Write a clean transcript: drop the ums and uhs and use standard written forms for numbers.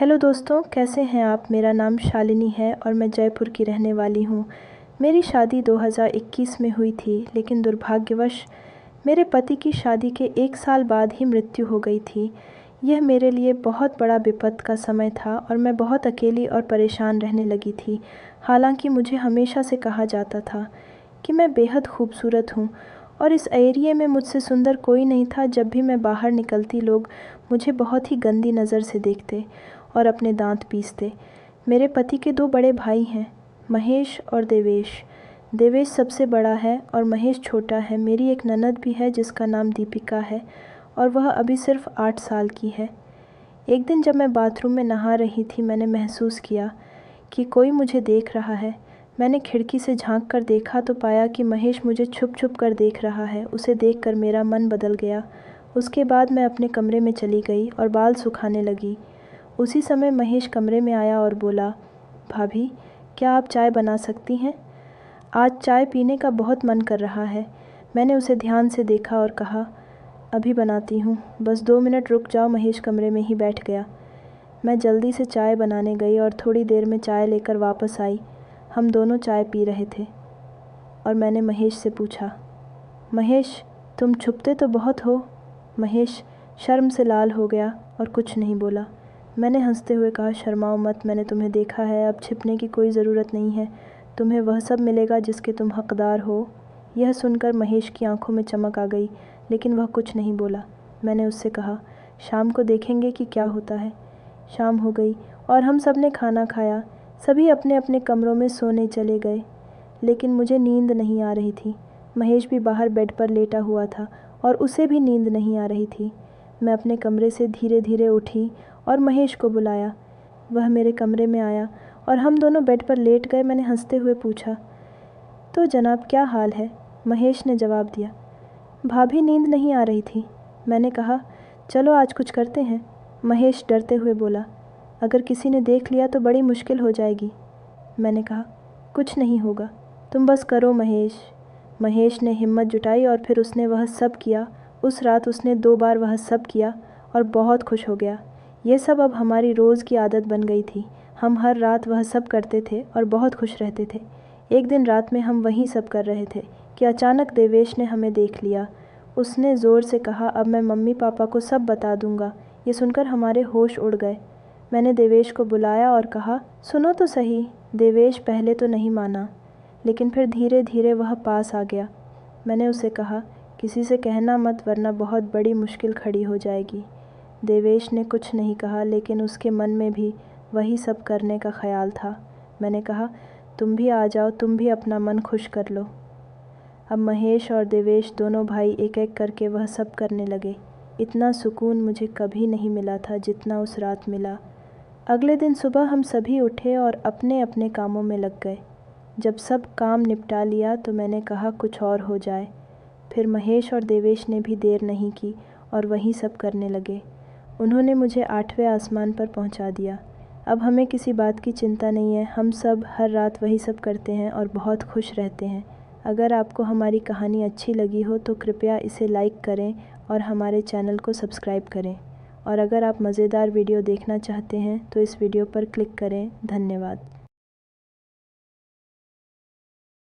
Hello दोस्तों, कैसे हैं आप। मेरा नाम शालिनी है और मैं जयपुर की रहने वाली हूँ। मेरी शादी 2021 में हुई थी, लेकिन दुर्भाग्यवश मेरे पति की शादी के 1 साल बाद ही मृत्यु हो गई थी। यह मेरे लिए बहुत बड़ा विपद का समय था और मैं बहुत अकेली और परेशान रहने लगी थी। हालांकि मुझे हमेशा से कहा जाता था कि मैं बेहद खूबसूरत हूँ और इस एरिया में मुझसे सुंदर कोई नहीं था। जब भी मैं बाहर निकलती, लोग मुझे बहुत ही गंदी नज़र से देखते और अपने दांत पीसते। मेरे पति के 2 बड़े भाई हैं, महेश और देवेश। देवेश सबसे बड़ा है और महेश छोटा है। मेरी एक ननद भी है जिसका नाम दीपिका है और वह अभी सिर्फ 8 साल की है। एक दिन जब मैं बाथरूम में नहा रही थी, मैंने महसूस किया कि कोई मुझे देख रहा है। मैंने खिड़की से झांक कर देखा तो पाया कि महेश मुझे छुप छुप कर देख रहा है। उसे देखकर मेरा मन बदल गया। उसके बाद मैं अपने कमरे में चली गई और बाल सुखाने लगी। उसी समय महेश कमरे में आया और बोला, भाभी, क्या आप चाय बना सकती हैं? आज चाय पीने का बहुत मन कर रहा है। मैंने उसे ध्यान से देखा और कहा, अभी बनाती हूँ, बस 2 मिनट रुक जाओ। महेश कमरे में ही बैठ गया। मैं जल्दी से चाय बनाने गई और थोड़ी देर में चाय लेकर वापस आई। हम दोनों चाय पी रहे थे और मैंने महेश से पूछा, महेश, तुम छुपते तो बहुत हो। महेश शर्म से लाल हो गया और कुछ नहीं बोला। मैंने हंसते हुए कहा, शर्माओ मत, मैंने तुम्हें देखा है, अब छिपने की कोई ज़रूरत नहीं है। तुम्हें वह सब मिलेगा जिसके तुम हकदार हो। यह सुनकर महेश की आंखों में चमक आ गई, लेकिन वह कुछ नहीं बोला। मैंने उससे कहा, शाम को देखेंगे कि क्या होता है। शाम हो गई और हम सब ने खाना खाया। सभी अपने अपने कमरों में सोने चले गए, लेकिन मुझे नींद नहीं आ रही थी। महेश भी बाहर बेड पर लेटा हुआ था और उसे भी नींद नहीं आ रही थी। मैं अपने कमरे से धीरे धीरे उठी और महेश को बुलाया। वह मेरे कमरे में आया और हम दोनों बेड पर लेट गए। मैंने हंसते हुए पूछा, तो जनाब, क्या हाल है? महेश ने जवाब दिया, भाभी, नींद नहीं आ रही थी। मैंने कहा, चलो आज कुछ करते हैं। महेश डरते हुए बोला, अगर किसी ने देख लिया तो बड़ी मुश्किल हो जाएगी। मैंने कहा, कुछ नहीं होगा, तुम बस करो महेश। महेश ने हिम्मत जुटाई और फिर उसने वह सब किया। उस रात उसने 2 बार वह सब किया और बहुत खुश हो गया। यह सब अब हमारी रोज़ की आदत बन गई थी। हम हर रात वह सब करते थे और बहुत खुश रहते थे। एक दिन रात में हम वही सब कर रहे थे कि अचानक देवेश ने हमें देख लिया। उसने ज़ोर से कहा, अब मैं मम्मी पापा को सब बता दूंगा। ये सुनकर हमारे होश उड़ गए। मैंने देवेश को बुलाया और कहा, सुनो तो सही। देवेश पहले तो नहीं माना, लेकिन फिर धीरे धीरे वह पास आ गया। मैंने उसे कहा, किसी से कहना मत, वरना बहुत बड़ी मुश्किल खड़ी हो जाएगी। देवेश ने कुछ नहीं कहा, लेकिन उसके मन में भी वही सब करने का ख्याल था। मैंने कहा, तुम भी आ जाओ, तुम भी अपना मन खुश कर लो। अब महेश और देवेश दोनों भाई एक एक करके वह सब करने लगे। इतना सुकून मुझे कभी नहीं मिला था जितना उस रात मिला। अगले दिन सुबह हम सभी उठे और अपने अपने कामों में लग गए। जब सब काम निपटा लिया तो मैंने कहा, कुछ और हो जाए। फिर महेश और देवेश ने भी देर नहीं की और वही सब करने लगे। उन्होंने मुझे 8वें आसमान पर पहुंचा दिया। अब हमें किसी बात की चिंता नहीं है। हम सब हर रात वही सब करते हैं और बहुत खुश रहते हैं। अगर आपको हमारी कहानी अच्छी लगी हो तो कृपया इसे लाइक करें और हमारे चैनल को सब्सक्राइब करें। और अगर आप मज़ेदार वीडियो देखना चाहते हैं तो इस वीडियो पर क्लिक करें। धन्यवाद।